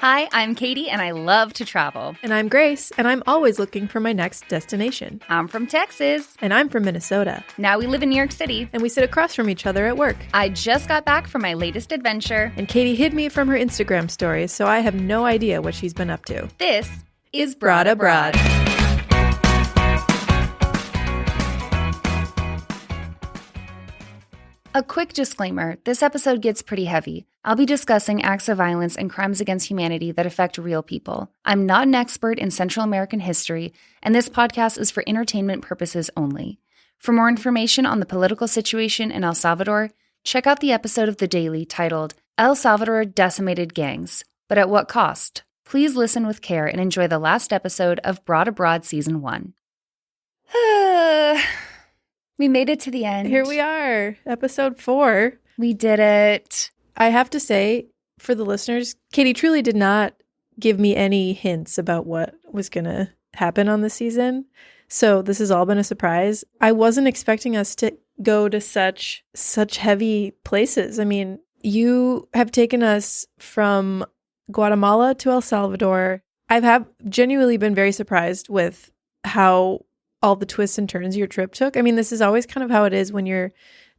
Hi, I'm Katie, and I love to travel. And I'm Grace, and I'm always looking for my next destination. I'm from Texas. And I'm from Minnesota. Now we live in New York City. And we sit across from each other at work. I just got back from my latest adventure. And Katie hid me from her Instagram stories, so I have no idea what she's been up to. This is Brought Abroad. A quick disclaimer, this episode gets pretty heavy. I'll be discussing acts of violence and crimes against humanity that affect real people. I'm not an expert in Central American history, and this podcast is for entertainment purposes only. For more information on the political situation in El Salvador, check out the episode of The Daily titled, El Salvador Decimated Gangs, but at what cost? Please listen with care and enjoy the last episode of Brought Abroad Season 1. We made it to the end. Here we are, episode 4. We did it. I have to say, for the listeners, Katie truly did not give me any hints about what was going to happen on this season. So this has all been a surprise. I wasn't expecting us to go to such heavy places. I mean, you have taken us from Guatemala to El Salvador. I've genuinely been very surprised with how all the twists and turns your trip took. I mean, this is always kind of how it is when you're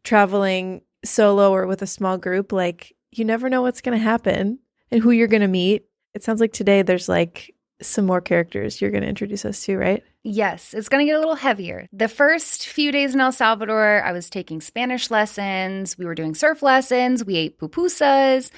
traveling solo or with a small group. Like, you never know what's going to happen and who you're going to meet. It sounds like today there's like some more characters you're going to introduce us to, right? Yes, it's going to get a little heavier. The first few days in El Salvador, I was taking Spanish lessons. We were doing surf lessons. We ate pupusas.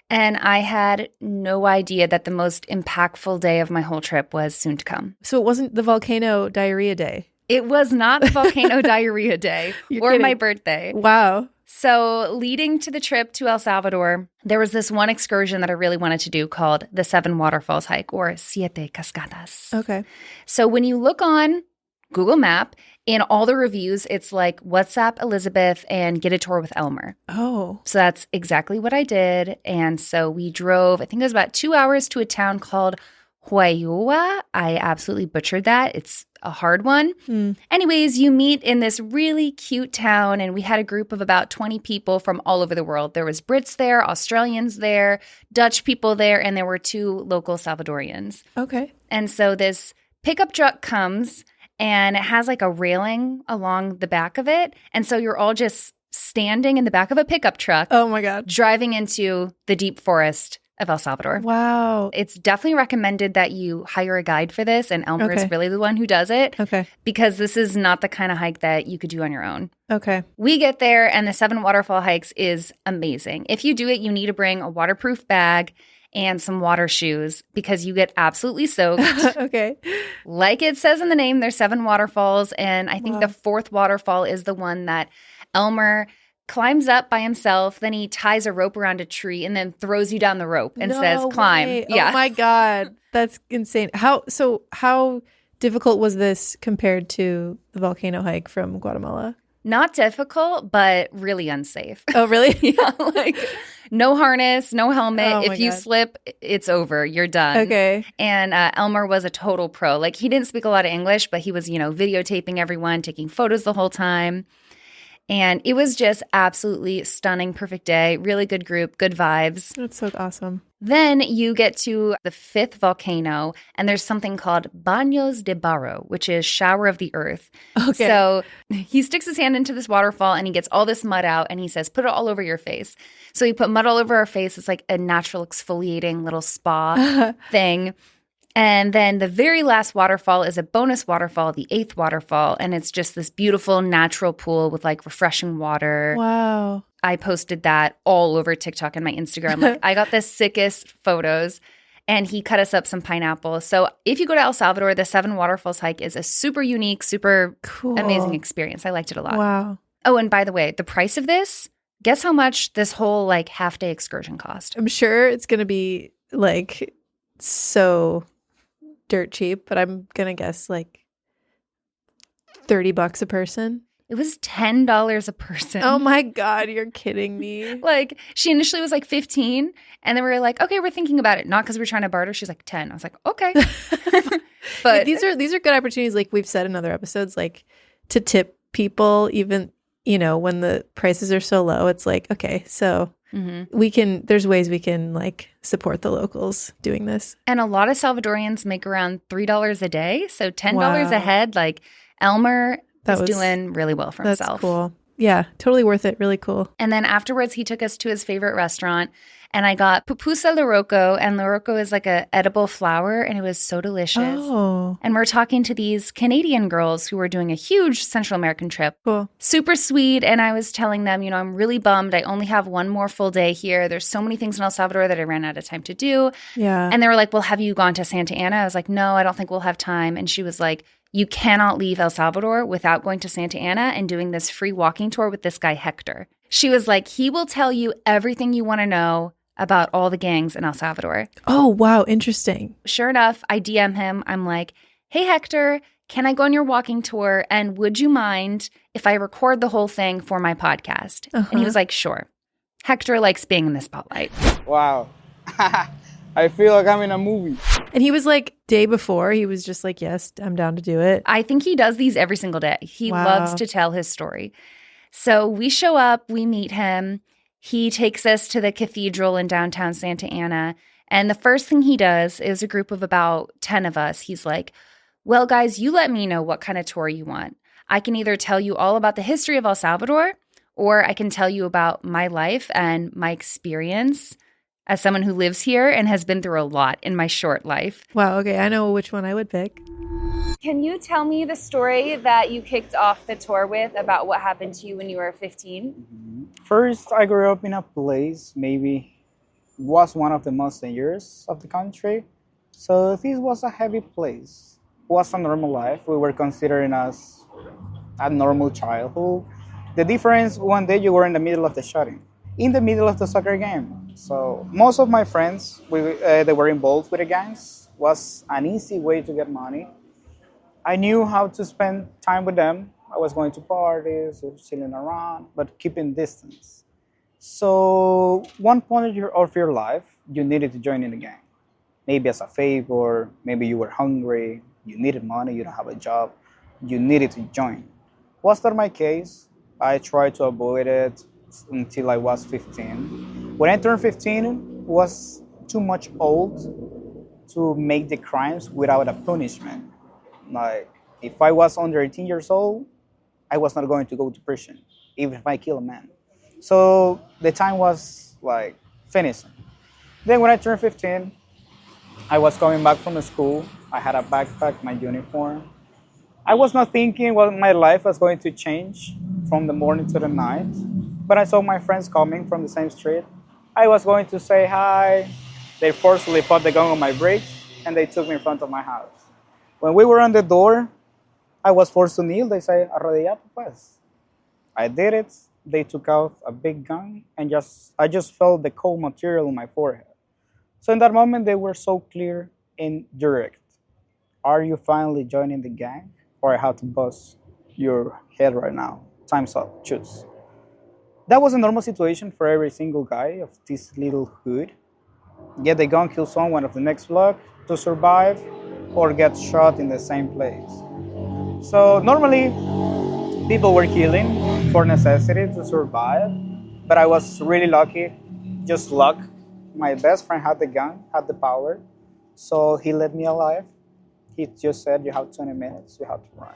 And I had no idea that the most impactful day of my whole trip was soon to come. So it wasn't the volcano diarrhea day? It was not the volcano diarrhea day or kidding. My birthday. Wow. So leading to the trip to El Salvador, there was this one excursion that I really wanted to do called the 7 Waterfalls hike, or Siete Cascadas. Okay. So when you look on Google Map, in all the reviews, it's like WhatsApp Elizabeth and get a tour with Elmer. Oh. So that's exactly what I did. And so we drove, I think it was about 2 hours to a town called Huayua. I absolutely butchered that. It's a hard one. Anyways, you meet in this really cute town, and we had a group of about 20 people from all over the world. There was Brits there, Australians there, Dutch people there, and there were 2 local Salvadorians. Okay. And so this pickup truck comes, and it has like a railing along the back of it. And so you're all just standing in the back of a pickup truck. Oh my God. Driving into the deep forest of El Salvador. Wow. It's definitely recommended that you hire a guide for this. And Elmer Okay. is really the one who does it. Okay. Because this is not the kind of hike that you could do on your own. Okay. We get there, and the 7 waterfall hikes is amazing. If you do it, you need to bring a waterproof bag and some water shoes because you get absolutely soaked. Okay. Like it says in the name, there's 7 waterfalls, and I think Wow. the 4th waterfall is the one that Elmer climbs up by himself, then he ties a rope around a tree and then throws you down the rope and says, climb. Way. Yeah. Oh my God. That's insane. How difficult was this compared to the volcano hike from Guatemala? Not difficult, but really unsafe. Oh, really? Yeah, like no harness, no helmet. Oh my if you God. slip, it's over. You're done. Okay. And Elmer was a total pro. Like, he didn't speak a lot of English, but he was, videotaping everyone, taking photos the whole time. And it was just absolutely stunning, perfect day, really good group, good vibes. That's so awesome. Then you get to the 5th volcano, and there's something called Baños de Barro, which is shower of the earth. Okay. So he sticks his hand into this waterfall, and he gets all this mud out, and he says, put it all over your face. So he put mud all over our face. It's like a natural exfoliating little spa thing. And then the very last waterfall is a bonus waterfall, the 8th waterfall, and it's just this beautiful natural pool with like refreshing water. Wow. I posted that all over TikTok and my Instagram. Like, I got the sickest photos, and he cut us up some pineapple. So if you go to El Salvador, the 7 waterfalls hike is a super unique, super Cool. amazing experience. I liked it a lot. Wow. Oh, and by the way, the price of this, guess how much this whole like half-day excursion cost? I'm sure it's going to be like so dirt cheap, but I'm going to guess like $30 a person. It was $10 a person. Oh my God, you're kidding me. Like, she initially was like 15, and then we were like, okay, we're thinking about it. Not because we're trying to barter. She's like 10. I was like, okay. But these are good opportunities, like we've said in other episodes, like to tip people, even you know, when the prices are so low, it's like, okay, so there's ways we can like support the locals doing this. And a lot of Salvadorians make around $3 a day. So $10 a head. Like Elmer is doing really well for himself. That's cool. Yeah, totally worth it. Really cool. And then afterwards, he took us to his favorite restaurant. And I got pupusa loroco. And loroco is like a edible flower. And it was so delicious. Oh. And we're talking to these Canadian girls who were doing a huge Central American trip. Cool. Super sweet. And I was telling them, you know, I'm really bummed. I only have one more full day here. There's so many things in El Salvador that I ran out of time to do. Yeah. And they were like, well, have you gone to Santa Ana? I was like, no, I don't think we'll have time. And she was like, you cannot leave El Salvador without going to Santa Ana and doing this free walking tour with this guy, Héctor. She was like, he will tell you everything you want to know about all the gangs in El Salvador. Oh, wow. Interesting. Sure enough, I DM him. I'm like, hey, Héctor, can I go on your walking tour? And would you mind if I record the whole thing for my podcast? And he was like, sure. Héctor likes being in the spotlight. Wow. I feel like I'm in a movie. And he was like, day before, he was just like, yes, I'm down to do it. I think he does these every single day. He loves to tell his story. So we show up, we meet him. He takes us to the cathedral in downtown Santa Ana. And the first thing he does is a group of about 10 of us. He's like, well, guys, you let me know what kind of tour you want. I can either tell you all about the history of El Salvador, or I can tell you about my life and my experience as someone who lives here and has been through a lot in my short life. Wow, okay, I know which one I would pick. Can you tell me the story that you kicked off the tour with about what happened to you when you were 15? First, I grew up in a place maybe was one of the most dangerous of the country. So this was a heavy place. It was a normal life. We were considering us a normal childhood. The difference, one day you were in the middle of the shooting, in the middle of the soccer game. So most of my friends, they were involved with the gangs. Was an easy way to get money. I knew how to spend time with them. I was going to parties, chilling around, but keeping distance. So one point of your life, you needed to join in the gang. Maybe as a favor, maybe you were hungry, you needed money, you don't have a job, you needed to join. Was that my case? I tried to avoid it until I was 15. When I turned 15, was too much old to make the crimes without a punishment. Like, if I was under 18 years old, I was not going to go to prison, even if I kill a man. So the time was like finishing. Then when I turned 15, I was coming back from school. I had a backpack, my uniform. I was not thinking what my life was going to change from the morning to the night. But I saw my friends coming from the same street. I was going to say hi. They forcefully put the gun on my brakes, and they took me in front of my house. When we were on the door, I was forced to kneel. They say, arrodillate, pues. I did it. They took out a big gun, and I just felt the cold material on my forehead. So in that moment, they were so clear and direct. Are you finally joining the gang, or I have to bust your head right now? Time's up. Choose. That was a normal situation for every single guy of this little hood. Get the gun, kill someone of the next block to survive, or get shot in the same place. So normally, people were killing for necessity to survive, but I was really lucky, just luck. My best friend had the gun, had the power, so he let me alive. He just said, you have 20 minutes, you have to run.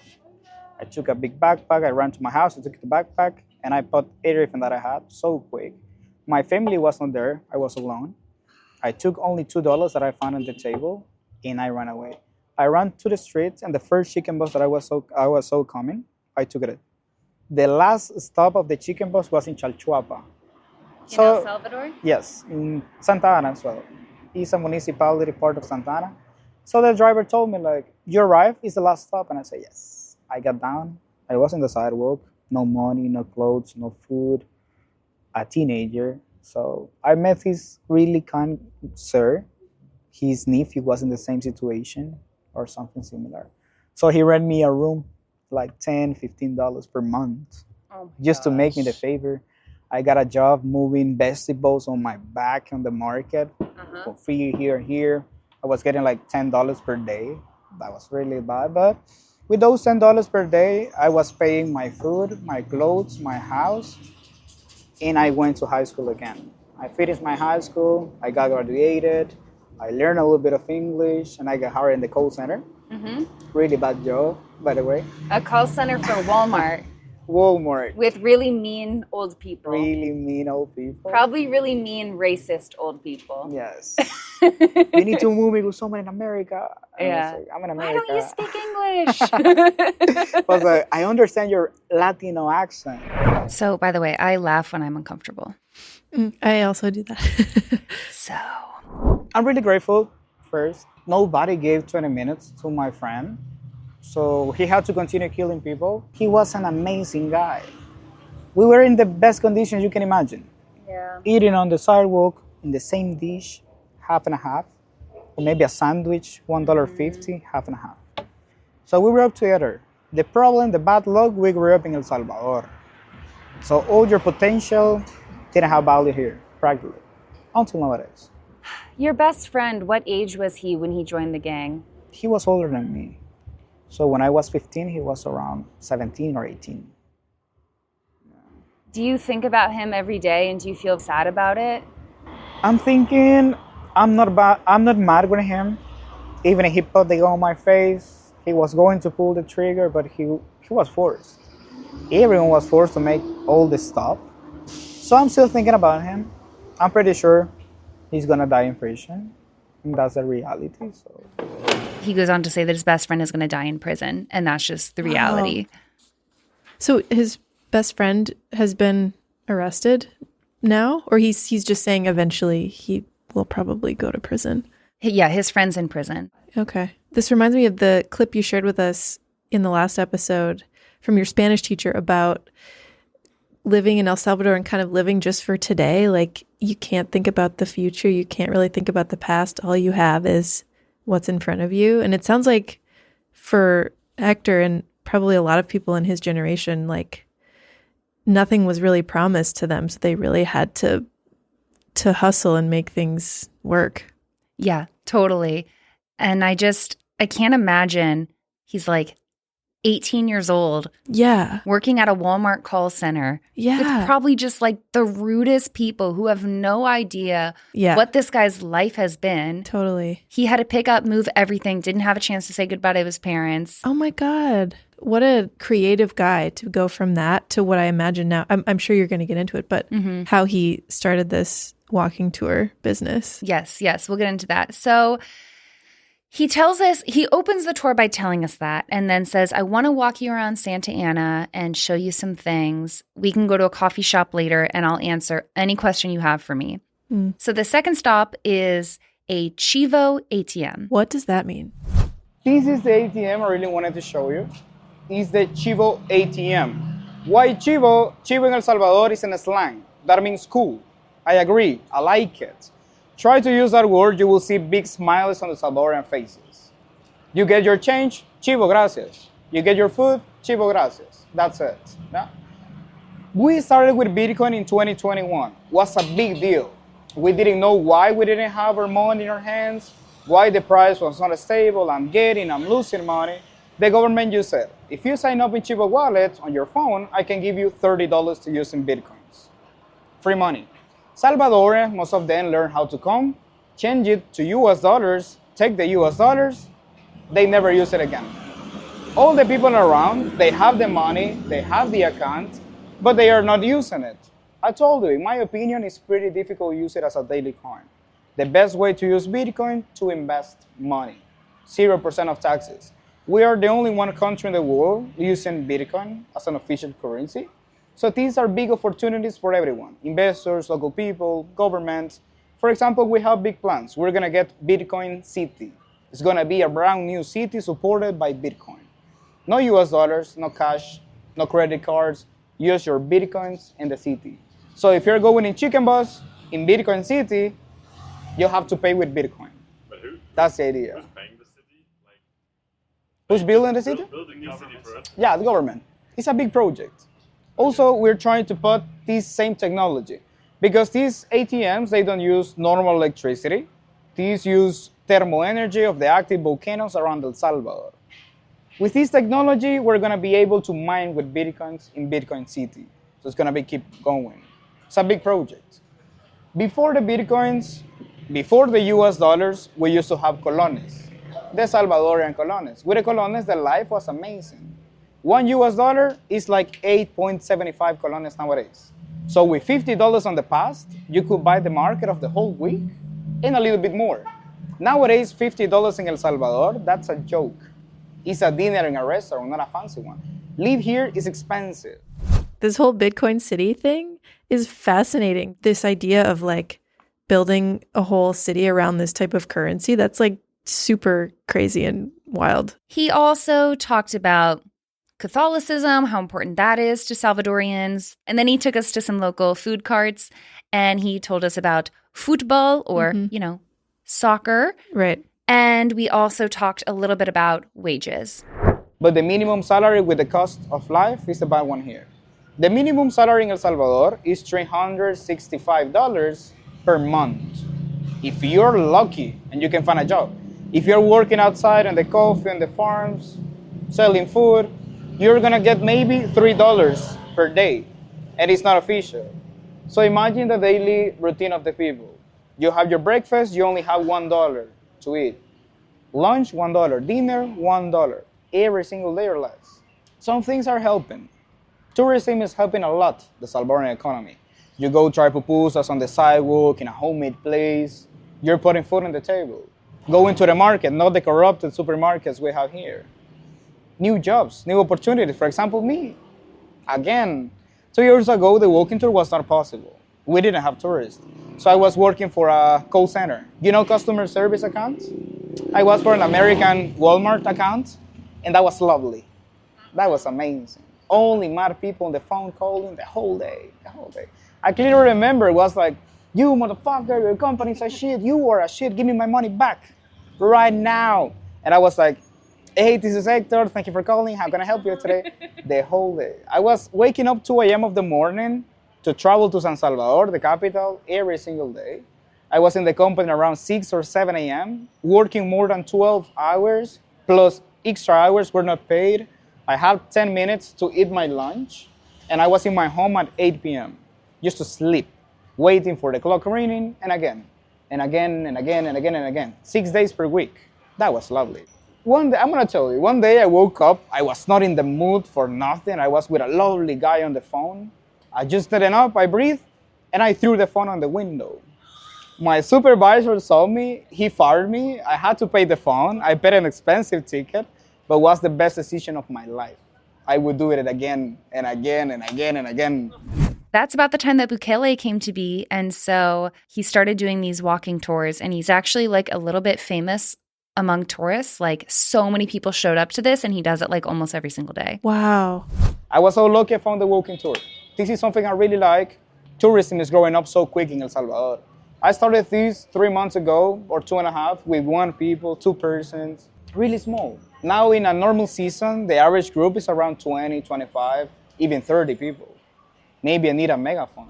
I took a big backpack, I ran to my house, I took the backpack, and I put everything that I had so quick. My family was not there, I was alone. I took only $2 that I found on the table, and I ran away. I ran to the streets, and the first chicken bus that I was so coming, I took it. The last stop of the chicken bus was in Chalchuapa. In El Salvador? Yes, in Santa Ana as well. It's a municipality part of Santa Ana. So the driver told me, like, you arrived, it's the last stop, and I said, yes. I got down, I was on the sidewalk, no money, no clothes, no food, a teenager. So I met this really kind sir. His nephew was in the same situation or something similar. So he rent me a room, like $10, $15 per month, just to make me the favor. I got a job moving vegetables on my back on the market for free here and here. I was getting like $10 per day. That was really bad, but With those $10 per day, I was paying my food, my clothes, my house, and I went to high school again. I finished my high school, I got graduated, I learned a little bit of English, and I got hired in the call center. Really bad job, by the way. A call center for Walmart Walmart. with really mean old people. Really mean old people. Probably really mean racist old people. Yes. You need to move me with someone in America. And I Yeah. was like, I'm in Why America. don't you speak English? I was like, I understand your Latino accent. So, by the way, I laugh when I'm uncomfortable. I also do that. So, I'm really grateful first. Nobody gave 20 minutes to my friend. So he had to continue killing people. He was an amazing guy. We were in the best conditions you can imagine. yeah. Eating on the sidewalk in the same dish, half and a half. Or maybe a sandwich, $1.50, half and a half. So we grew up together. The problem, the bad luck, we grew up in El Salvador. So all your potential didn't have value here, practically, until nowadays. Your best friend, what age was he when he joined the gang? He was older than me. So when I was 15, he was around 17 or 18. Do you think about him every day and do you feel sad about it? I'm thinking I'm not mad with him. Even if he put the gun on my face, he was going to pull the trigger, but he was forced. Everyone was forced to make all this stuff. So I'm still thinking about him. I'm pretty sure he's gonna die in prison. And that's the reality. So He goes on to say that his best friend is going to die in prison, and that's just the reality. So his best friend has been arrested now, or he's just saying eventually he will probably go to prison. Yeah, his friend's in prison. Okay. This reminds me of the clip you shared with us in the last episode from your Spanish teacher about living in El Salvador and kind of living just for today. Like, you can't think about the future. You can't really think about the past. All you have is what's in front of you. And it sounds like for Héctor and probably a lot of people in his generation, like, nothing was really promised to them. So they really had to hustle and make things work. Yeah, totally. And I can't imagine he's like 18 years old. Yeah. Working at a Walmart call center. Yeah. With probably just like the rudest people who have no idea what this guy's life has been. Totally. He had to pick up, move everything, didn't have a chance to say goodbye to his parents. Oh my God. What a creative guy to go from that to what I imagine now. I'm sure you're going to get into it, but how he started this walking tour business. Yes. We'll get into that. So he tells us, he opens the tour by telling us that and then says, I want to walk you around Santa Ana and show you some things. We can go to a coffee shop later and I'll answer any question you have for me. So the second stop is a Chivo ATM. What does that mean? this is the ATM I really wanted to show you. It's the Chivo ATM. Why Chivo? Chivo in El Salvador is in slang. That means cool. I agree. I like it. Try to use that word, you will see big smiles on the Salvadorian faces. You get your change, Chivo, gracias. You get your food, Chivo, gracias. That's it. Yeah? We started with Bitcoin in 2021. It was a big deal. We didn't know why we didn't have our money in our hands, why the price was not stable, I'm losing money. The government just said, if you sign up in Chivo Wallet on your phone, I can give you $30 to use in Bitcoins. Free money. Salvadorians, most of them learn how to come, change it to US dollars, take the US dollars, they never use it again. All the people around, they have the money, they have the account, but they are not using it. I told you, in my opinion, it's pretty difficult to use it as a daily coin. The best way to use Bitcoin, to invest money. 0% of taxes. We are the only one country in the world using Bitcoin as an official currency. So these are big opportunities for everyone, investors, local people, governments. For example, we have big plans. We're gonna get Bitcoin City. It's gonna be a brand new city supported by Bitcoin. No US dollars, no cash, no credit cards. Use your Bitcoins in the city. So if you're going in Chicken Bus in Bitcoin City, you have to pay with Bitcoin. But who? That's the idea. Who's paying the city? Like, Who's building the city? building the city for it? Yeah, the government. It's a big project. Also, we're trying to put this same technology because these ATMs, they don't use normal electricity. These use thermal energy of the active volcanoes around El Salvador. With this technology, we're going to be able to mine with Bitcoins in Bitcoin City. So it's going to be keep going. It's a big project. Before the Bitcoins, before the US dollars, we used to have colones, the Salvadorian colones. With the colones, the life was amazing. $1 is like 8.75 colones nowadays. So with $50 on the past, you could buy the market of the whole week and a little bit more. Nowadays, $50 in El Salvador, that's a joke. It's a dinner in a restaurant, not a fancy one. Live here is expensive. This whole Bitcoin City thing is fascinating. This idea of like building a whole city around this type of currency, that's like super crazy and wild. He also talked about Catholicism, how important that is to Salvadorians. And then he took us to some local food carts and he told us about football or, soccer. Right. And we also talked a little bit about wages. But the minimum salary with the cost of life is the bad one here. The minimum salary in El Salvador is $365 per month. If you're lucky and you can find a job. If you're working outside in the coffee and the farms, selling food, you're gonna get maybe $3 per day. And it's not official. So imagine the daily routine of the people. You have your breakfast, you only have $1 to eat. Lunch, $1. Dinner, $1. Every single day or less. Some things are helping. Tourism is helping a lot the Salvadoran economy. You go try pupusas on the sidewalk in a homemade place. You're putting food on the table. Going to the market, not the corrupted supermarkets we have here. New jobs, new opportunities. For example, me. Again, 2 years ago, the walking tour was not possible. We didn't have tourists. So I was working for a call center. Customer service accounts? I was for an American Walmart account, and that was lovely. That was amazing. Only mad people on the phone calling the whole day. I clearly remember it was like, you motherfucker, your company's a shit, you are a shit, give me my money back right now. And I was like, hey, this is Héctor, thank you for calling, how can I help you today? The whole day. I was waking up 2 a.m. of the morning to travel to San Salvador, the capital, every single day. I was in the company around 6 or 7 a.m., working more than 12 hours, plus extra hours were not paid. I had 10 minutes to eat my lunch, and I was in my home at 8 p.m., just to sleep, waiting for the clock ringing, and again, and again, and again, and again, and again. 6 days per week. That was lovely. One day, I'm gonna tell you, one day I woke up, I was not in the mood for nothing. I was with a lovely guy on the phone. I just didn't up, I breathed, and I threw the phone on the window. My supervisor saw me, he fired me, I had to pay the phone, I paid an expensive ticket, but was the best decision of my life. I would do it again, and again, and again, and again. That's about the time that Bukele came to be, and so he started doing these walking tours, and he's actually like a little bit famous among tourists. Like so many people showed up to this, and he does it like almost every single day. Wow. I was so lucky I found the walking tour. This is something I really like. Tourism is growing up so quick in El Salvador. I started this 3 months ago, or 2.5, with 1 people, 2 persons, really small. Now in a normal season, the average group is around 20, 25, even 30 people. Maybe I need a megaphone.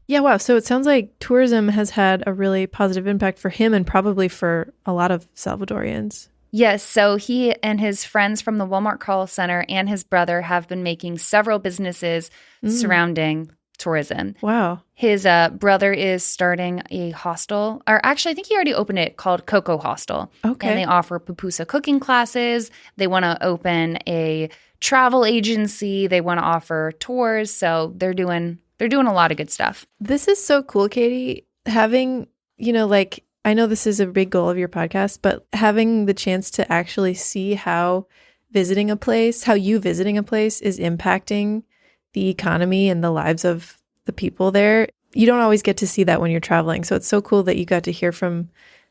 Yeah, wow. So it sounds like tourism has had a really positive impact for him and probably for a lot of Salvadorians. Yes, so he and his friends from the Walmart call center and his brother have been making several businesses surrounding tourism. Wow. His brother is starting a hostel, or actually I think he already opened it, called Coco Hostel. Okay. And they offer pupusa cooking classes. They want to open a travel agency. They want to offer tours. So they're doing a lot of good stuff. This is so cool, Katie. Having, like, I know this is a big goal of your podcast, but having the chance to actually see how you visiting a place is impacting the economy and the lives of the people there. You don't always get to see that when you're traveling. So it's so cool that you got to hear from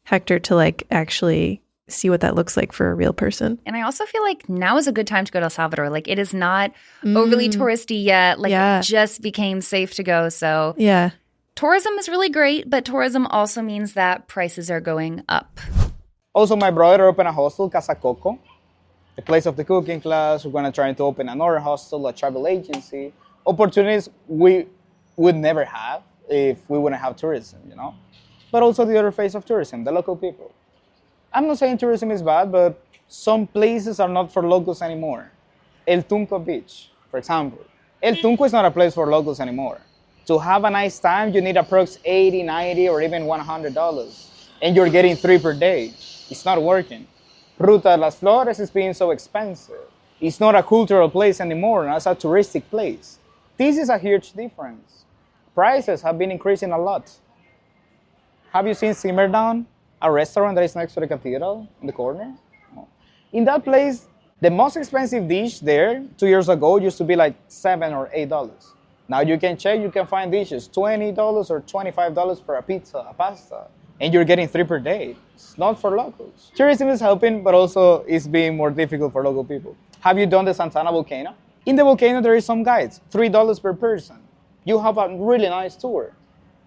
Héctor to like actually see what that looks like for a real person. And I also feel like now is a good time to go to El Salvador. Like it is not overly touristy yet. Like it just became safe to go. So yeah. Tourism is really great, but tourism also means that prices are going up. Also, my brother opened a hostel, Casa Coco, the place of the cooking class. We're going to try to open another hostel, a travel agency. Opportunities we would never have if we wouldn't have tourism, But also the other face of tourism, the local people. I'm not saying tourism is bad, but Some places are not for locals anymore. El Tunco Beach, for example. El Tunco is not a place for locals anymore. To have a nice time, you need approx 80, 90, or even $100. And you're getting 3 per day. It's not working. Ruta de las Flores is being so expensive. It's not a cultural place anymore, it's a touristic place. This is a huge difference. Prices have been increasing a lot. Have you seen Simmerdown, a restaurant that is next to the cathedral in the corner? No. In that place, the most expensive dish there 2 years ago used to be like $7 or $8. Now you can check, you can find dishes $20 or $25 for a pizza, a pasta, and you're getting 3 per day. It's not for locals. Tourism is helping, but also it's being more difficult for local people. Have you done the Santana volcano? In the volcano, there is some guides, $3 per person. You have a really nice tour.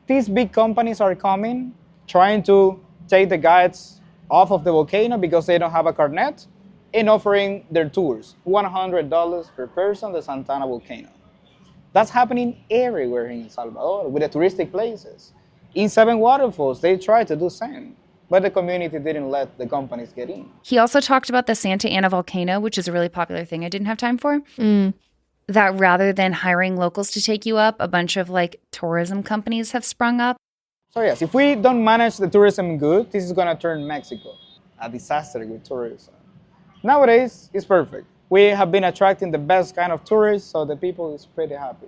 These big companies are coming, trying to take the guides off of the volcano because they don't have a carnet, and offering their tours, $100 per person, the Santana volcano. That's happening everywhere in El Salvador with the touristic places. In 7 Waterfalls, they tried to do the same, but the community didn't let the companies get in. He also talked about the Santa Ana volcano, which is a really popular thing I didn't have time for. That rather than hiring locals to take you up, a bunch of like tourism companies have sprung up. So yes, if we don't manage the tourism good, this is gonna turn Mexico a disaster with tourism. Nowadays, it's perfect. We have been attracting the best kind of tourists, so the people is pretty happy.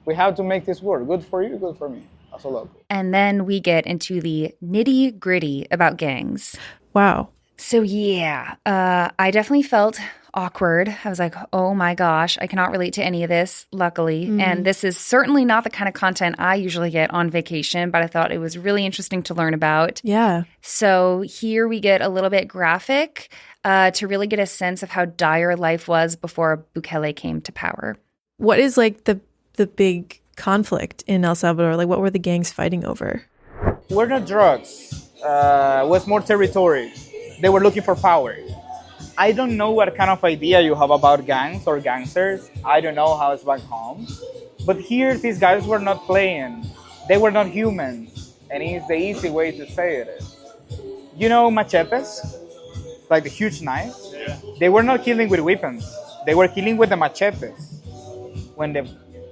We have to make this work. Good for you, good for me, as a local. And then we get into the nitty gritty about gangs. Wow. So yeah, I definitely felt awkward. I was like, oh my gosh, I cannot relate to any of this, luckily. And this is certainly not the kind of content I usually get on vacation, but I thought it was really interesting to learn about. Yeah. So here we get a little bit graphic to really get a sense of how dire life was before Bukele came to power. What is like the big conflict in El Salvador? Like, what were the gangs fighting over? We're not drugs. Was more territory. They were looking for power. I don't know what kind of idea you have about gangs or gangsters. I don't know how it's back home. But here, these guys were not playing. They were not humans. And it's the easy way to say it. You know machetes? Like the huge knives? Yeah. They were not killing with weapons. They were killing with the machetes. When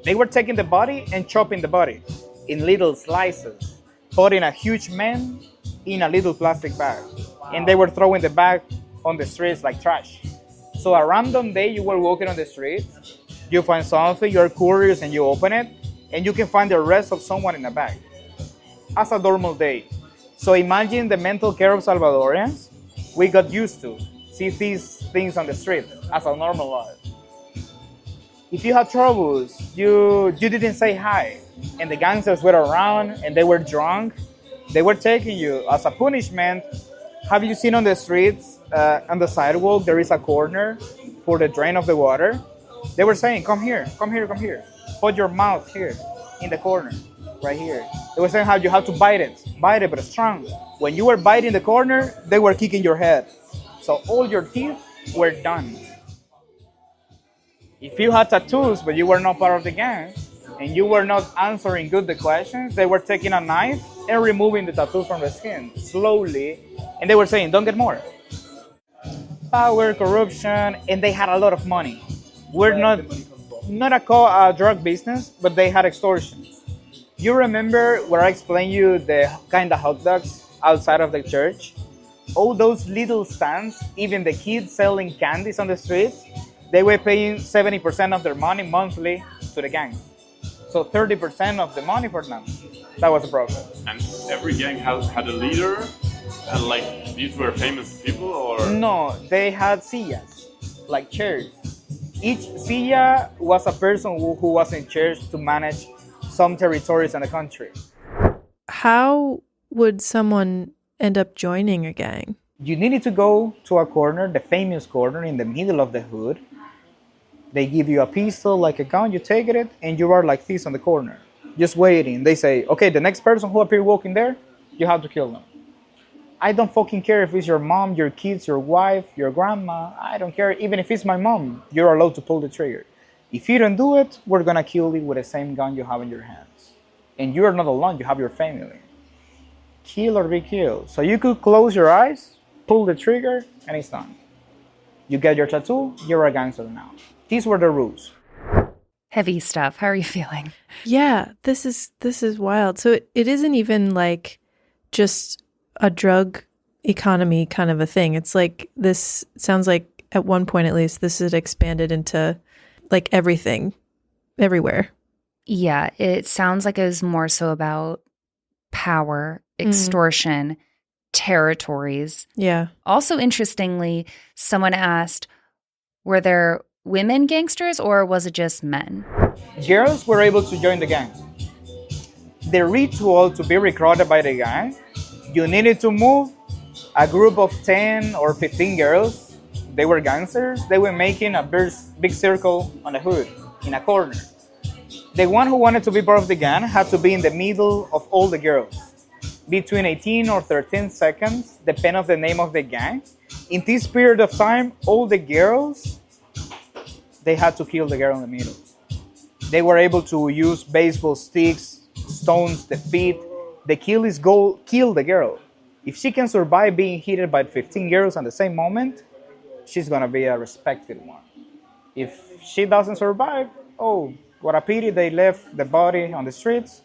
they were taking the body and chopping the body in little slices, putting a huge man in a little plastic bag. Wow. And they were throwing the bag on the streets like trash. So a random day you were walking on the streets, you find something, you're curious and you open it, and you can find the rest of someone in a bag. As a normal day. So imagine the mental care of Salvadorians. We got used to see these things on the street as a normal life. If you had troubles, you didn't say hi, and the gangsters were around and they were drunk, they were taking you as a punishment. Have you seen on the streets, on the sidewalk, there is a corner for the drain of the water? They were saying, come here, come here, come here. Put your mouth here, in the corner, right here. They were saying how you have to bite it, but strong. When you were biting the corner, they were kicking your head. So all your teeth were done. If you had tattoos, but you were not part of the gang, and you were not answering good the questions, they were taking a knife and removing the tattoos from the skin, slowly. And they were saying, don't get more. Power, corruption, and they had a lot of money. We're not a drug business, but they had extortion. You remember where I explained you the kind of hot dogs outside of the church? All those little stands, even the kids selling candies on the streets, they were paying 70% of their money monthly to the gangs. So 30% of the money for them. That was the problem. And every gang had a leader, and like these were famous people, or no, they had sillas, like chairs. Each silla was a person who was in charge to manage some territories in the country. How would someone end up joining a gang? You needed to go to a corner, the famous corner in the middle of the hood. They give you a pistol, like a gun, you take it, and you are like this on the corner, just waiting. They say, okay, the next person who appears walking there, you have to kill them. I don't fucking care if it's your mom, your kids, your wife, your grandma. I don't care. Even if it's my mom, you're allowed to pull the trigger. If you don't do it, we're gonna kill you with the same gun you have in your hands. And you're not alone, you have your family. Kill or be killed. So you could close your eyes, pull the trigger, and it's done. You get your tattoo, you're a gangster now. These were the rules. Heavy stuff. How are you feeling? Yeah, this is wild. So it isn't even like just a drug economy kind of a thing. It's like this sounds like at one point at least this had expanded into like everything, everywhere. Yeah, it sounds like it was more so about power, extortion, territories. Yeah. Also, interestingly, someone asked, were there women gangsters or was it just men? Girls were able to join the gang. The ritual to be recruited by the gang, you needed to move a group of 10 or 15 girls. They were gangsters. They were making a big circle on the hood, in a corner. The one who wanted to be part of the gang had to be in the middle of all the girls. Between 18 or 13 seconds, depending on the name of the gang. In this period of time, all the girls, they had to kill the girl in the middle. They were able to use baseball sticks, stones, the feet. The kill is goal, kill the girl. If she can survive being hit by 15 girls at the same moment, she's gonna be a respected one. If she doesn't survive, oh, what a pity, they left the body on the streets,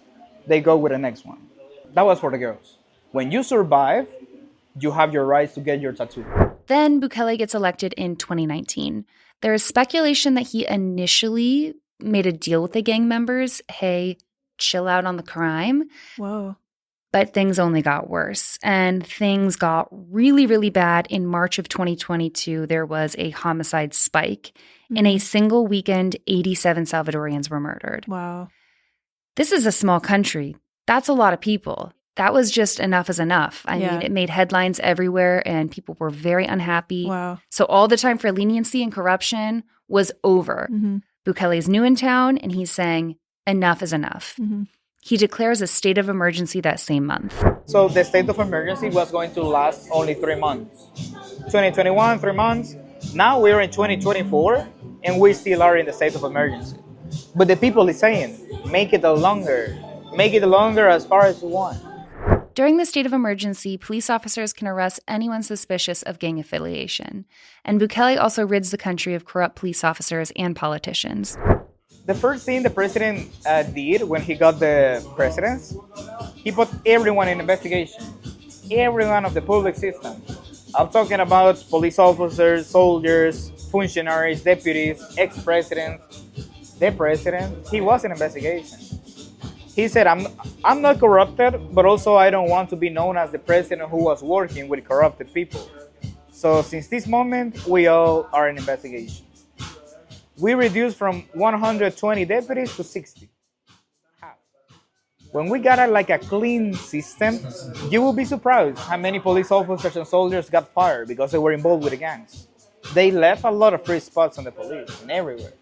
they go with the next one. That was for the girls. When you survive, you have your rights to get your tattoo. Then Bukele gets elected in 2019. There is speculation that he initially made a deal with the gang members. Hey, chill out on the crime. Whoa. But things only got worse. And things got really, really bad. In March of 2022, there was a homicide spike. In a single weekend, 87 Salvadorians were murdered. Wow. This is a small country. That's a lot of people. That was just enough is enough. I mean, it made headlines everywhere and people were very unhappy. Wow. So all the time for leniency and corruption was over. Bukele's new in town and he's saying, enough is enough. He declares a state of emergency that same month. So the state of emergency was going to last only 3 months. 2021, 3 months. Now we're in 2024 and we still are in the state of emergency. But the people is saying, make it longer. Make it longer as far as you want. During the state of emergency, police officers can arrest anyone suspicious of gang affiliation. And Bukele also rids the country of corrupt police officers and politicians. The first thing the president did when he got the presidency, he put everyone in investigation. Everyone of the public system. I'm talking about police officers, soldiers, functionaries, deputies, ex-presidents. The president, he was in investigation. He said, I'm not corrupted, but also I don't want to be known as the president who was working with corrupted people. So since this moment, we all are in investigation. We reduced from 120 deputies to 60. Half. When we got a clean system, you will be surprised how many police officers and soldiers got fired because they were involved with the gangs. They left a lot of free spots on the police and everywhere.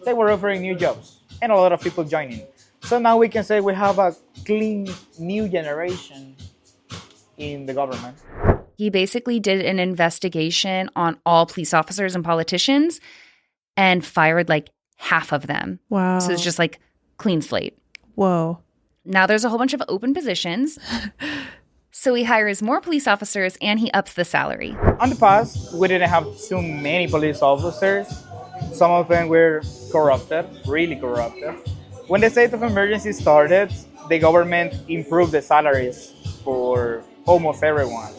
They were offering new jobs and a lot of people joining. So now we can say we have a clean new generation in the government. He basically did an investigation on all police officers and politicians and fired half of them. Wow. So it's just clean slate. Whoa. Now there's a whole bunch of open positions. So he hires more police officers and he ups the salary. In the past, we didn't have too many police officers. Some of them were corrupted, really corrupted. When the state of emergency started, the government improved the salaries for almost everyone.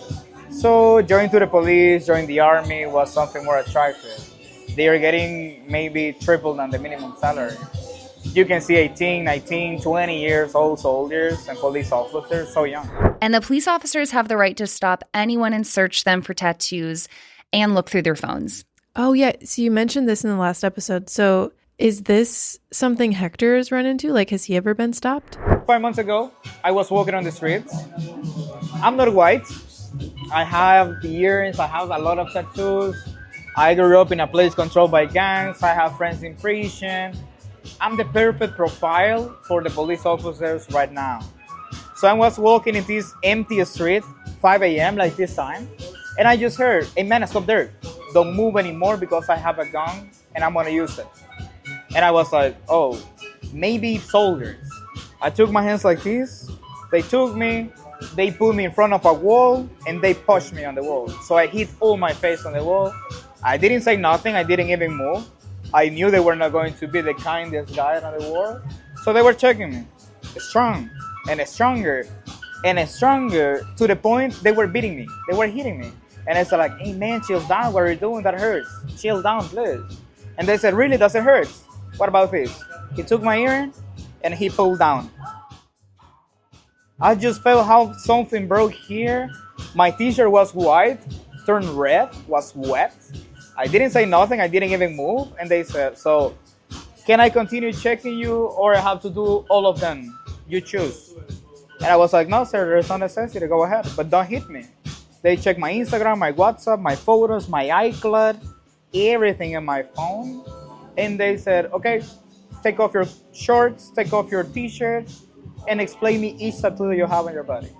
So joining to the police, joining the army was something more attractive. They are getting maybe triple than the minimum salary. You can see 18, 19, 20 years old soldiers and police officers, so young. And the police officers have the right to stop anyone and search them for tattoos and look through their phones. Oh, yeah. So you mentioned this in the last episode. So is this something Hector has run into? Has he ever been stopped? 5 months ago, I was walking on the streets. I'm not white. I have earrings. I have a lot of tattoos. I grew up in a place controlled by gangs. I have friends in prison. I'm the perfect profile for the police officers right now. So I was walking in this empty street, 5 a.m. like this time, and I just heard, hey man, stop there. Don't move anymore because I have a gun and I'm gonna use it. And I was like, oh, maybe soldiers. I took my hands like this. They took me, they put me in front of a wall and they pushed me on the wall. So I hit all my face on the wall I didn't say nothing. I didn't even move. I knew they were not going to be the kindest guy in the world. So they were checking me. Strong and stronger and stronger to the point they were beating me. They were hitting me. And I said like, hey man, chill down. What are you doing? That hurts. Chill down, please. And they said, really? Does it hurt? What about this? He took my earring and he pulled down. I just felt how something broke here. My t-shirt was white, turned red, was wet. I didn't say nothing. I didn't even move. And they said, so can I continue checking you or I have to do all of them? You choose. And I was like, no, sir, there's no necessity. Go ahead, but don't hit me. They checked my Instagram, my WhatsApp, my photos, my iCloud, everything in my phone. And they said, okay, take off your shorts, take off your t-shirt, and explain me each tattoo you have on your body.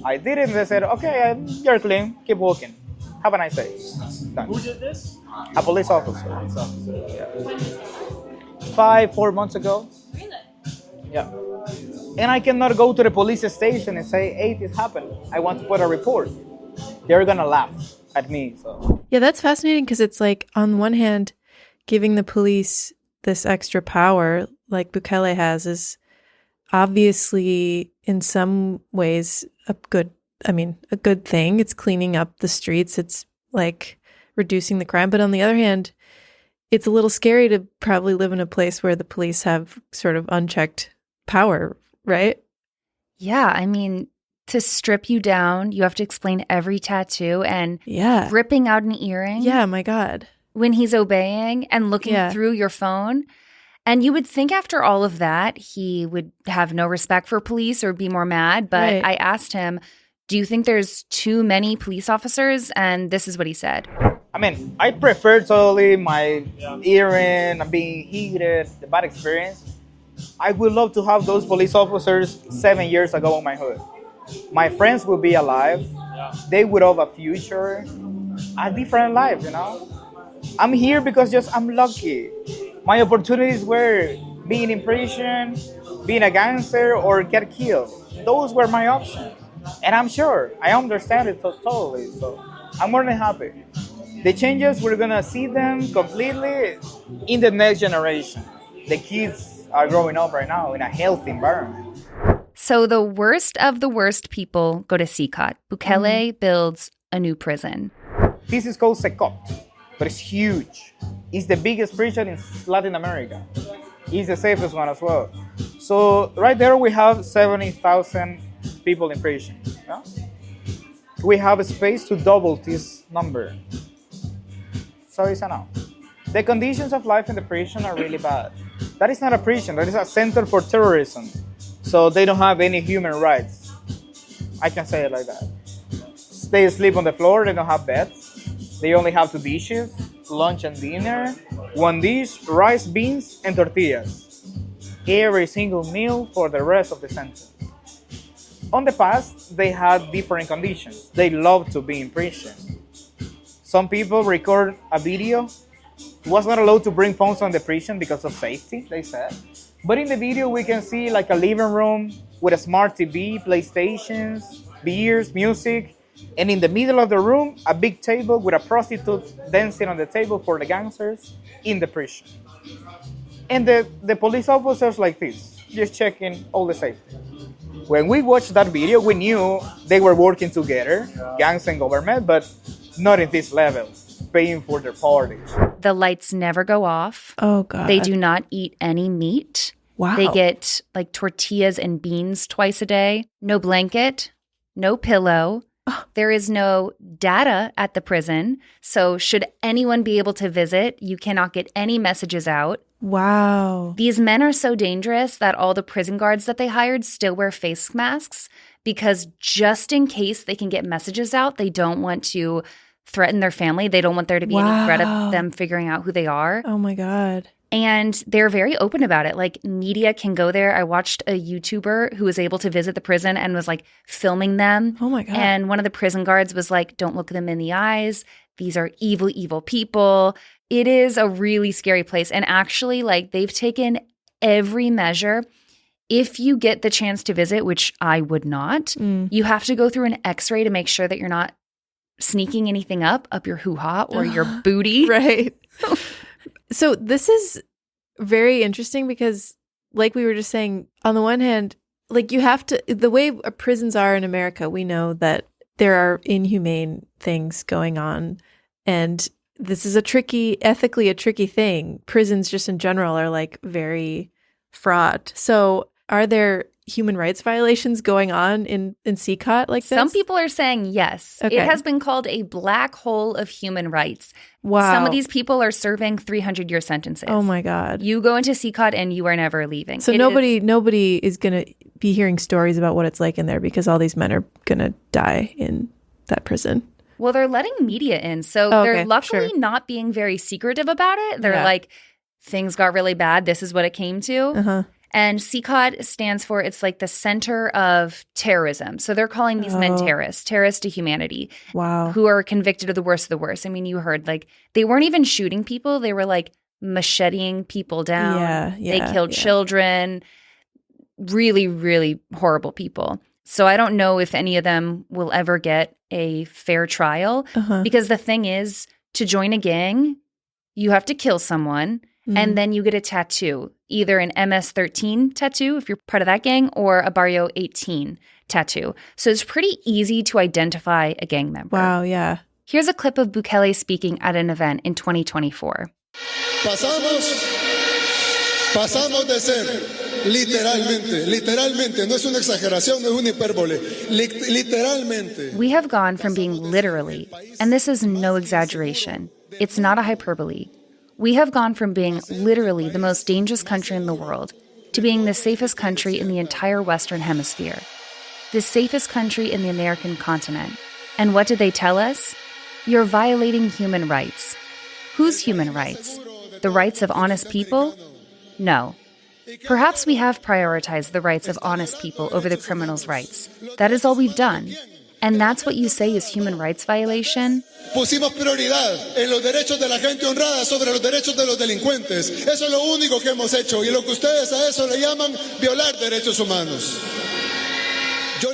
I did it, and they said, okay, you're clean, keep walking. Have a nice day. Done. Who did this? A police officer. Yeah. 4 months ago. Really? Yeah. And I cannot go to the police station and say, hey, this happened. I want to put a report. They're going to laugh at me. So. Yeah, that's fascinating because it's like, on one hand, giving the police this extra power like Bukele has is obviously in some ways a good thing. It's cleaning up the streets. It's like reducing the crime. But on the other hand, it's a little scary to probably live in a place where the police have sort of unchecked power, right? Yeah, I mean, to strip you down, you have to explain every tattoo and ripping out an earring. Yeah, my God. When he's obeying and looking through your phone. And you would think after all of that, he would have no respect for police or be more mad. But I asked him, do you think there's too many police officers? And this is what he said. I mean, I prefer totally my earring, being heated, the bad experience. I would love to have those police officers 7 years ago on my hood. My friends would be alive. They would have a future, a different life, you know? I'm here because just I'm lucky. My opportunities were being in prison, being a gangster, or get killed. Those were my options. And I'm sure, I understand it totally, so I'm more than happy. The changes, we're gonna see them completely in the next generation. The kids are growing up right now in a healthy environment. So the worst of the worst people go to CECOT. Bukele builds a new prison. This is called CECOT, but it's huge. It's the biggest prison in Latin America. It's the safest one as well. So right there we have 70,000 people in prison. Yeah? We have a space to double this number. So it's enough. The conditions of life in the prison are really bad. That is not a prison, that is a center for terrorism. So they don't have any human rights. I can say it like that. They sleep on the floor, they don't have beds. They only have 2 dishes, lunch and dinner, 1 dish, rice, beans, and tortillas. Every single meal for the rest of the sentence. On the past, they had different conditions. They loved to be in prison. Some people record a video. Was not allowed to bring phones on the prison because of safety, they said. But in the video, we can see like a living room with a smart TV, PlayStations, beers, music, and in the middle of the room, a big table with a prostitute dancing on the table for the gangsters in the prison. And the police officers like this, just checking all the safety. When we watched that video, we knew they were working together, gangs and government, but not in this level, paying for their parties. The lights never go off. Oh, God. They do not eat any meat. Wow. They get like tortillas and beans twice a day. No blanket, no pillow. There is no data at the prison. So should anyone be able to visit, you cannot get any messages out. Wow. These men are so dangerous that all the prison guards that they hired still wear face masks because just in case they can get messages out, they don't want to threaten their family. They don't want there to be any threat of them figuring out who they are. Oh, my God. And they're very open about it. Like media can go there. I watched a YouTuber who was able to visit the prison and was like filming them. Oh, my God. And one of the prison guards was like, don't look them in the eyes. These are evil, evil people. It is a really scary place. And actually, like they've taken every measure. If you get the chance to visit, which I would not, you have to go through an x-ray to make sure that you're not sneaking anything up your hoo-ha or your booty. Right. So this is very interesting because, like we were just saying, on the one hand, like you have to, the way prisons are in America, we know that there are inhumane things going on. And this is ethically a tricky thing. Prisons just in general are like very fraught. So are there human rights violations going on in CECOT like this? Some people are saying yes. Okay. It has been called a black hole of human rights. Wow. Some of these people are serving 300-year sentences. Oh my God. You go into CECOT and you are never leaving. So nobody is going to be hearing stories about what it's like in there because all these men are going to die in that prison. Well, they're letting media in. So they're luckily not being very secretive about it. They're like, things got really bad. This is what it came to. Uh-huh. And CECOT stands for, it's like the center of terrorism. So they're calling these men terrorists to humanity. Wow. Who are convicted of the worst of the worst. I mean, you heard, like, they weren't even shooting people. They were, like, macheting people down. They killed children. Really, really horrible people. So I don't know if any of them will ever get a fair trial. Because the thing is, to join a gang, you have to kill someone. And then you get a tattoo, either an MS-13 tattoo if you're part of that gang or a Barrio 18 tattoo. So it's pretty easy to identify a gang member. Wow, yeah. Here's a clip of Bukele speaking at an event in 2024. Pasamos de ser literalmente, no es una exageración, no es una hipérbole, literalmente. We have gone from being literally, and this is no exaggeration, it's not a hyperbole. We have gone from being literally the most dangerous country in the world to being the safest country in the entire Western Hemisphere, the safest country in the American continent. And what did they tell us? You're violating human rights. Whose human rights? The rights of honest people? No. Perhaps we have prioritized the rights of honest people over the criminals' rights. That is all we've done. And that's what you say is human rights violation? Pusimos prioridad en los derechos de la gente honrada sobre los derechos de los delincuentes. Eso es lo único que hemos hecho. Y lo que ustedes a eso le llaman violar derechos humanos.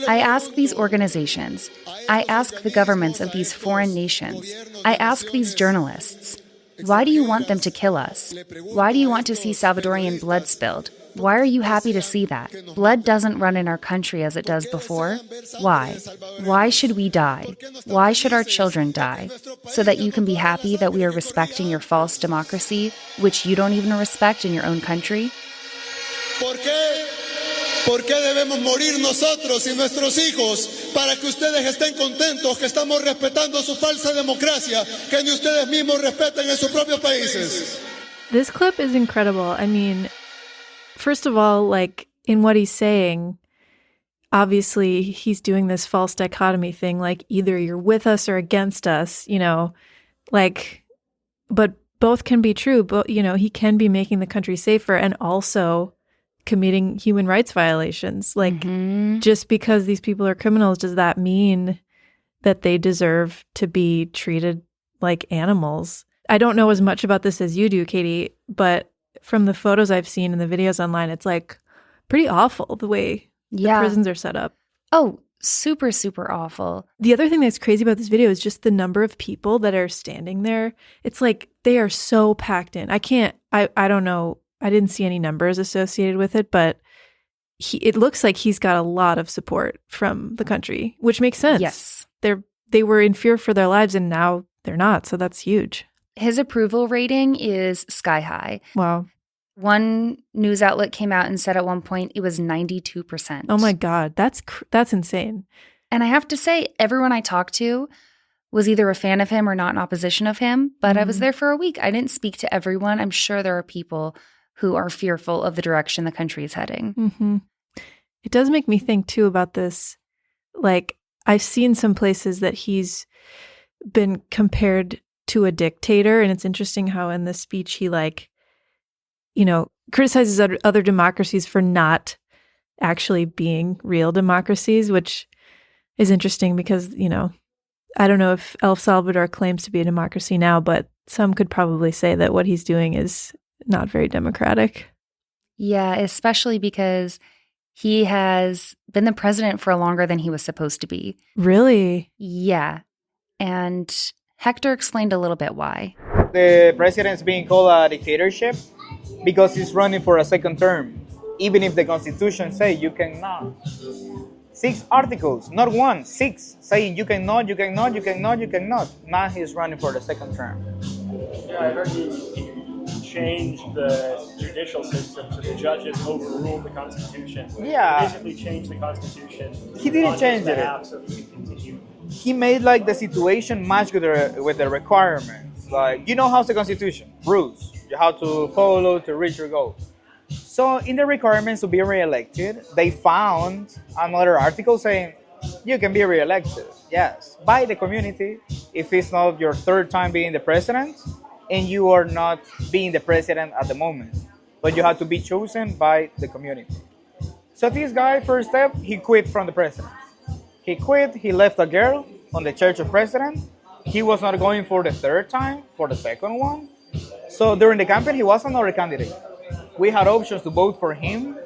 I ask these organizations. I ask the governments of these foreign nations. I ask these journalists. Why do you want them to kill us? Why do you want to see Salvadorian blood spilled? Why are you happy to see that? Blood doesn't run in our country as it does before. Why? Why should we die? Why should our children die? So that you can be happy that we are respecting your false democracy, which you don't even respect in your own country? ¿Por qué debemos morir nosotros y nuestros hijos para que ustedes estén contentos que estamos respetando su falsa democracia que ni ustedes mismos respetan en sus propios países? This clip is incredible. I mean, first of all, like in what he's saying, obviously he's doing this false dichotomy thing, like either you're with us or against us, you know, like, but both can be true. But, you know, he can be making the country safer and also committing human rights violations. Like, just because these people are criminals, does that mean that they deserve to be treated like animals? I don't know as much about this as you do, Katie, but from the photos I've seen and the videos online, it's like pretty awful the way the prisons are set up. Oh, super, super awful. The other thing that's crazy about this video is just the number of people that are standing there. It's like they are so packed in. I don't know. I didn't see any numbers associated with it, but it looks like he's got a lot of support from the country, which makes sense. Yes. They were in fear for their lives and now they're not. So that's huge. His approval rating is sky high. Wow. One news outlet came out and said at one point it was 92%. Oh my God. That's insane. And I have to say, everyone I talked to was either a fan of him or not in opposition of him. But I was there for a week. I didn't speak to everyone. I'm sure there are people who are fearful of the direction the country is heading. Mm-hmm. It does make me think, too, about this. Like, I've seen some places that he's been compared to a dictator, and it's interesting how in this speech he, like, you know, criticizes other democracies for not actually being real democracies, which is interesting because, you know, I don't know if El Salvador claims to be a democracy now, but some could probably say that what he's doing is not very democratic. Yeah, especially because he has been the president for longer than he was supposed to be. Really? Yeah. And Hector explained a little bit why. The president's being called a dictatorship because he's running for a second term, even if the Constitution says you cannot. 6 articles, not 1, 6, saying you cannot, you cannot, you cannot, you cannot. Now he's running for the second term. Yeah, I heard he changed the judicial system so the judges overruled the Constitution. Yeah. He basically changed the Constitution. He didn't on change his it. behalf so he could continue. He made like the situation match with the requirements. Like, you know how's the Constitution? Rules. You have to follow to reach your goal. So in the requirements to be re-elected, they found another article saying you can be re-elected, yes, by the community if it's not your third time being the president and you are not being the president at the moment, but you have to be chosen by the community. So this guy, first step, he quit from the president. He quit, he left a girl on the church of president. He was not going for the third time, for the second one. So during the campaign, he was another candidate. We had options to vote for him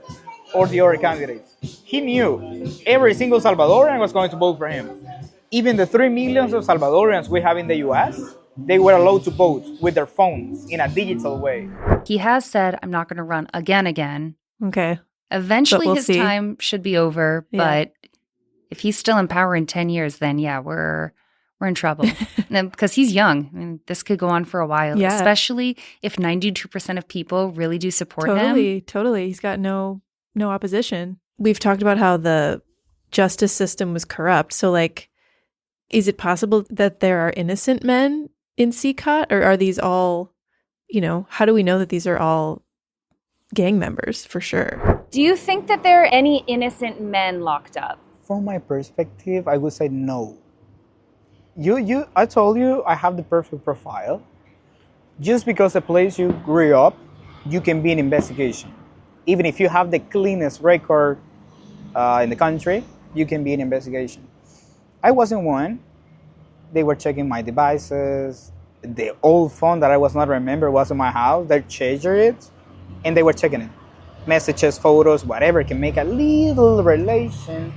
or the other candidates. He knew every single Salvadorian was going to vote for him. Even the 3 million of Salvadorians we have in the US, they were allowed to vote with their phones in a digital way. He has said, I'm not going to run again. Okay. Eventually we'll his see. time should be over, Yeah. but if he's still in power in 10 years, then yeah, we're in trouble. Because he's young. I mean, this could go on for a while, Yeah. especially if 92% of people really do support him. Totally. He's got no opposition. We've talked about how the justice system was corrupt. So, like, is it possible that there are innocent men in CECOT? Or are these all, how do we know that these are all gang members for sure? Do you think that there are any innocent men locked up? From my perspective, I would say no. I told you I have the perfect profile. Just because the place you grew up, you can be in investigation. Even if you have the cleanest record in the country, you can be in investigation. I wasn't one. They were checking my devices. The old phone that I was not remember was in my house. They changed it, and they were checking it. Messages, photos, whatever can make a little relation.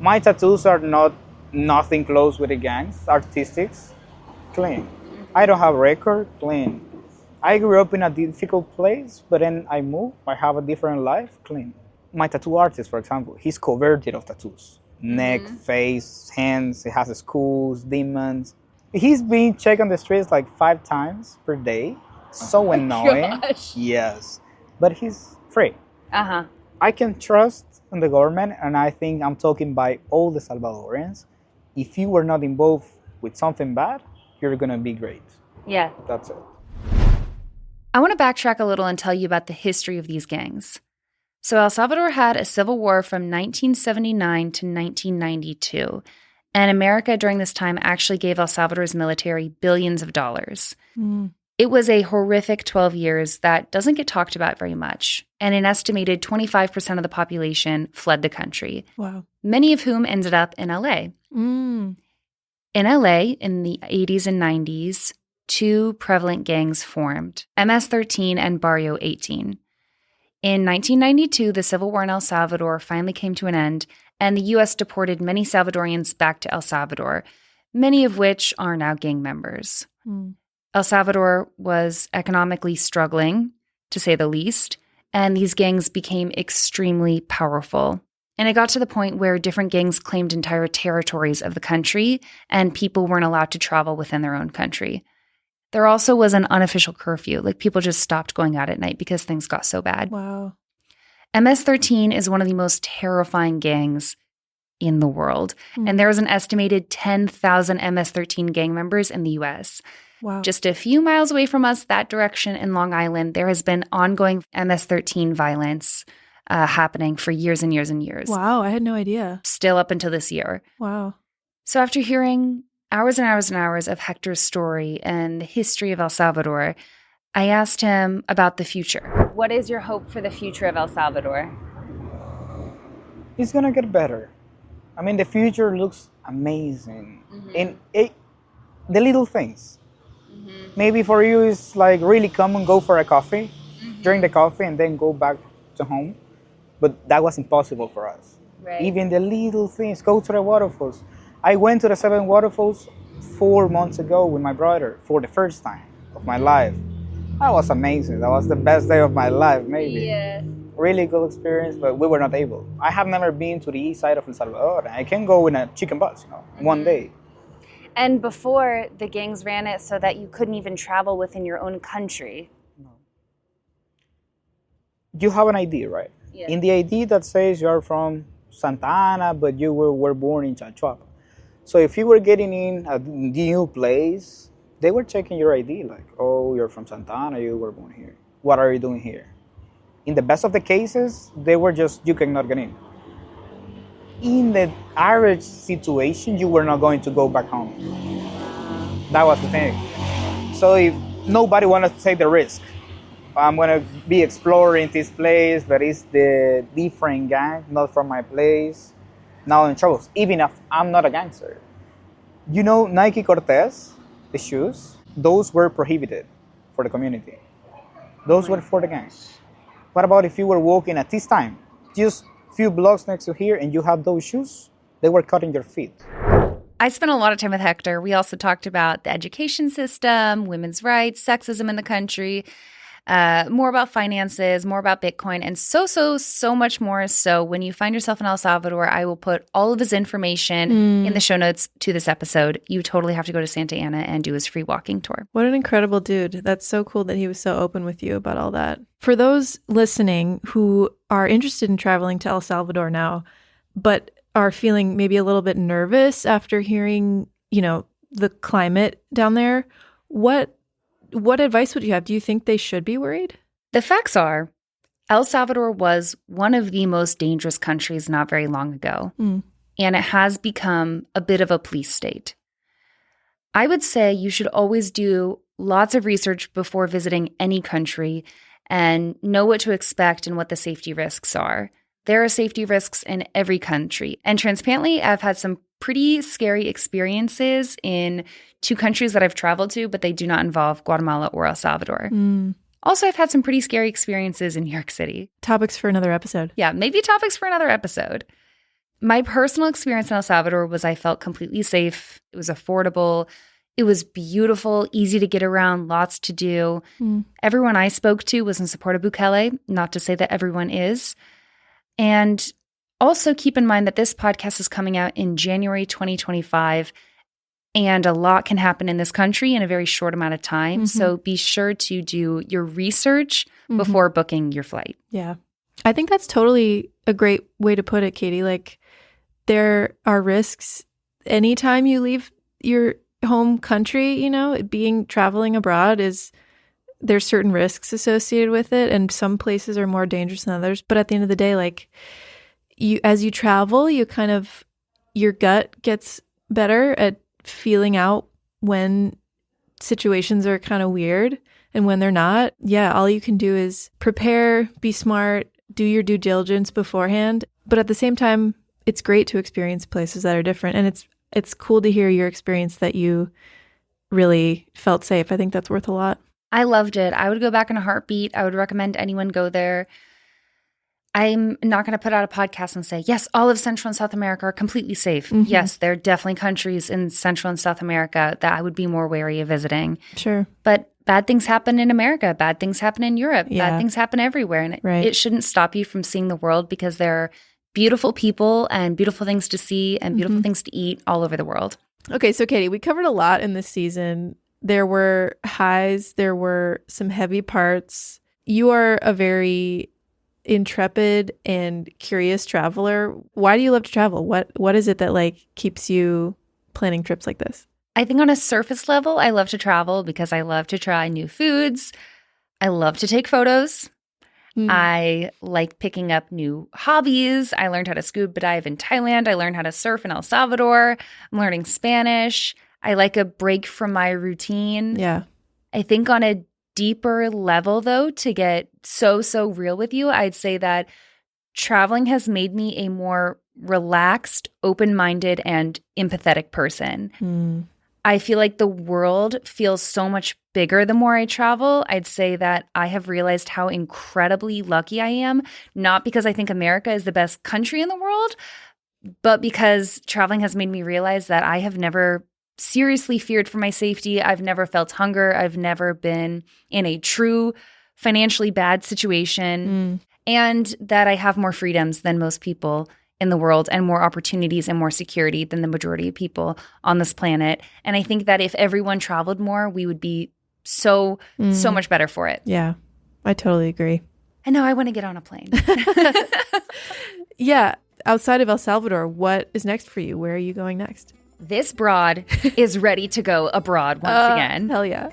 My tattoos are nothing close with the gangs. Artistics, clean. I don't have record, clean. I grew up in a difficult place, but then I moved. I have a different life, clean. My tattoo artist, for example, he's covered of tattoos. Neck, face, hands, he has schools, demons. He's being checked on the streets like 5 times per day. So annoying. Gosh. Yes. But he's free. Uh-huh. I can trust in the government, and I think I'm talking by all the Salvadorians. If you were not involved with something bad, you're going to be great. Yeah. That's it. I want to backtrack a little and tell you about the history of these gangs. So El Salvador had a civil war from 1979 to 1992, and America during this time actually gave El Salvador's military billions of dollars. It was a horrific 12 years that doesn't get talked about very much, and an estimated 25% of the population fled the country. Wow. Many of whom ended up in LA. In LA, in the 80s and 90s, 2 prevalent gangs formed, MS-13 and Barrio 18. In 1992, the civil war in El Salvador finally came to an end, and the U.S. deported many Salvadorians back to El Salvador, many of which are now gang members. El Salvador was economically struggling, to say the least, and these gangs became extremely powerful. And it got to the point where different gangs claimed entire territories of the country, and people weren't allowed to travel within their own country. There also was an unofficial curfew, like people just stopped going out at night because things got so bad. Wow. MS-13 is one of the most terrifying gangs in the world, and there was an estimated 10,000 MS-13 gang members in the U.S. Wow. Just a few miles away from us, that direction in Long Island, there has been ongoing MS-13 violence happening for years and years and years. Wow, I had no idea. Still up until this year. Wow. So after hearing hours and hours and hours of Hector's story and the history of El Salvador, I asked him about the future. What is your hope for the future of El Salvador? It's going to get better. I mean, the future looks amazing. And the little things. Maybe for you, it's like really common, go for a coffee, drink the coffee, and then go back to home. But that was impossible for us. Right. Even the little things, go to the waterfalls. I went to the 7 waterfalls 4 months ago with my brother for the first time of my life. That was amazing. That was the best day of my life, maybe. Yeah. Really good experience, but we were not able. I have never been to the east side of El Salvador. I can go in a chicken bus, one day. And before, the gangs ran it so that you couldn't even travel within your own country. You have an ID, right? Yeah. In the ID that says you are from Santa Ana, but you were born in Chachuapa. So if you were getting in a new place, they were checking your ID, like, oh, you're from Santa Ana, you were born here. What are you doing here? In the best of the cases, they were just, you cannot get in. In the average situation, you were not going to go back home. That was the thing. So if nobody wanted to take the risk, I'm going to be exploring this place, but it's the different gang, not from my place. Now in trouble, even if I'm not a gangster. Nike Cortez, the shoes, those were prohibited for the community. Those were for the gangs. What about if you were walking at this time, just a few blocks next to here, and you have those shoes? They were cutting your feet. I spent a lot of time with Hector. We also talked about the education system, women's rights, sexism in the country, more about finances, more about Bitcoin, and so much more. So when you find yourself in El Salvador, I will put all of his information in the show notes to this episode. You totally have to go to Santa Ana and do his free walking tour. What an incredible dude. That's so cool that he was so open with you about all that. For those listening who are interested in traveling to El Salvador now, but are feeling maybe a little bit nervous after hearing, the climate down there, what advice would you have? Do you think they should be worried? The facts are, El Salvador was one of the most dangerous countries not very long ago, and it has become a bit of a police state. I would say you should always do lots of research before visiting any country and know what to expect and what the safety risks are. There are safety risks in every country. And transparently, I've had some pretty scary experiences in 2 countries that I've traveled to, but they do not involve Guatemala or El Salvador. Also, I've had some pretty scary experiences in New York City. Topics for another episode. Yeah, maybe topics for another episode. My personal experience in El Salvador was I felt completely safe. It was affordable. It was beautiful, easy to get around, lots to do. Everyone I spoke to was in support of Bukele, not to say that everyone is. And also keep in mind that this podcast is coming out in January 2025, and a lot can happen in this country in a very short amount of time. So be sure to do your research before booking your flight. Yeah. I think that's totally a great way to put it, Katie. Like, there are risks anytime you leave your home country, traveling abroad there's certain risks associated with it, and some places are more dangerous than others. But at the end of the day, like, as you travel, your gut gets better at feeling out when situations are kind of weird and when they're not. Yeah, all you can do is prepare, be smart, do your due diligence beforehand. But at the same time, it's great to experience places that are different. And it's cool to hear your experience that you really felt safe. I think that's worth a lot. I loved it. I would go back in a heartbeat. I would recommend anyone go there. I'm not going to put out a podcast and say, yes, all of Central and South America are completely safe. Yes, there are definitely countries in Central and South America that I would be more wary of visiting. Sure. But bad things happen in America. Bad things happen in Europe. Yeah. Bad things happen everywhere. And Right. it shouldn't stop you from seeing the world, because there are beautiful people and beautiful things to see and beautiful things to eat all over the world. Okay, so Katie, we covered a lot in this season. There were highs, there were some heavy parts. You are a very intrepid and curious traveler. Why do you love to travel? What is it that keeps you planning trips like this? I think on a surface level, I love to travel because I love to try new foods. I love to take photos. I like picking up new hobbies. I learned how to scuba dive in Thailand. I learned how to surf in El Salvador. I'm learning Spanish. I like a break from my routine. Yeah. I think on a deeper level, though, to get so real with you, I'd say that traveling has made me a more relaxed, open-minded, and empathetic person. I feel like the world feels so much bigger the more I travel. I'd say that I have realized how incredibly lucky I am, not because I think America is the best country in the world, but because traveling has made me realize that I have never seriously feared for my safety. I've never felt hunger. I've never been in a true financially bad situation. And that I have more freedoms than most people in the world and more opportunities and more security than the majority of people on this planet. And I think that if everyone traveled more, we would be so much better for it. Yeah, I totally agree. And now I want to get on a plane. Yeah. Outside of El Salvador, what is next for you? Where are you going next? This broad is ready to go abroad once again. Hell yeah.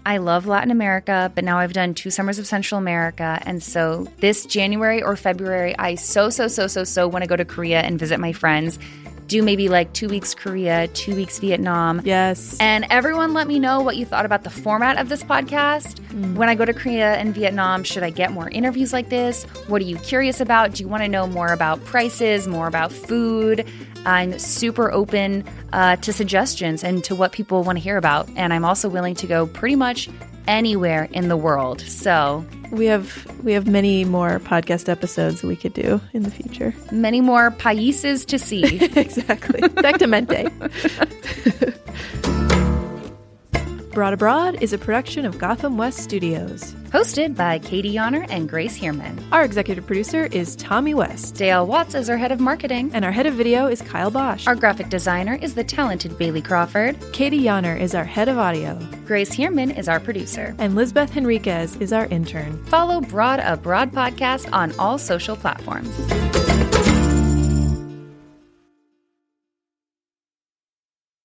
I love Latin America, but now I've done 2 summers of Central America. And so this January or February, I so want to go to Korea and visit my friends. Do maybe like 2 weeks Korea, 2 weeks Vietnam. Yes. And everyone let me know what you thought about the format of this podcast. When I go to Korea and Vietnam, should I get more interviews like this? What are you curious about? Do you want to know more about prices, more about food? I'm super open to suggestions and to what people want to hear about. And I'm also willing to go pretty much anywhere in the world. So we have many more podcast episodes we could do in the future. Many more países to see. Exactly. Exactamente. Broad Abroad is a production of Gotham West Studios. Hosted by Katie Yonner and Grace Heerman. Our executive producer is Tommy West. Dale Watts is our head of marketing. And our head of video is Kyle Bosch. Our graphic designer is the talented Bailey Crawford. Katie Yonner is our head of audio. Grace Heerman is our producer. And Lizbeth Henriquez is our intern. Follow Broad Abroad Podcast on all social platforms.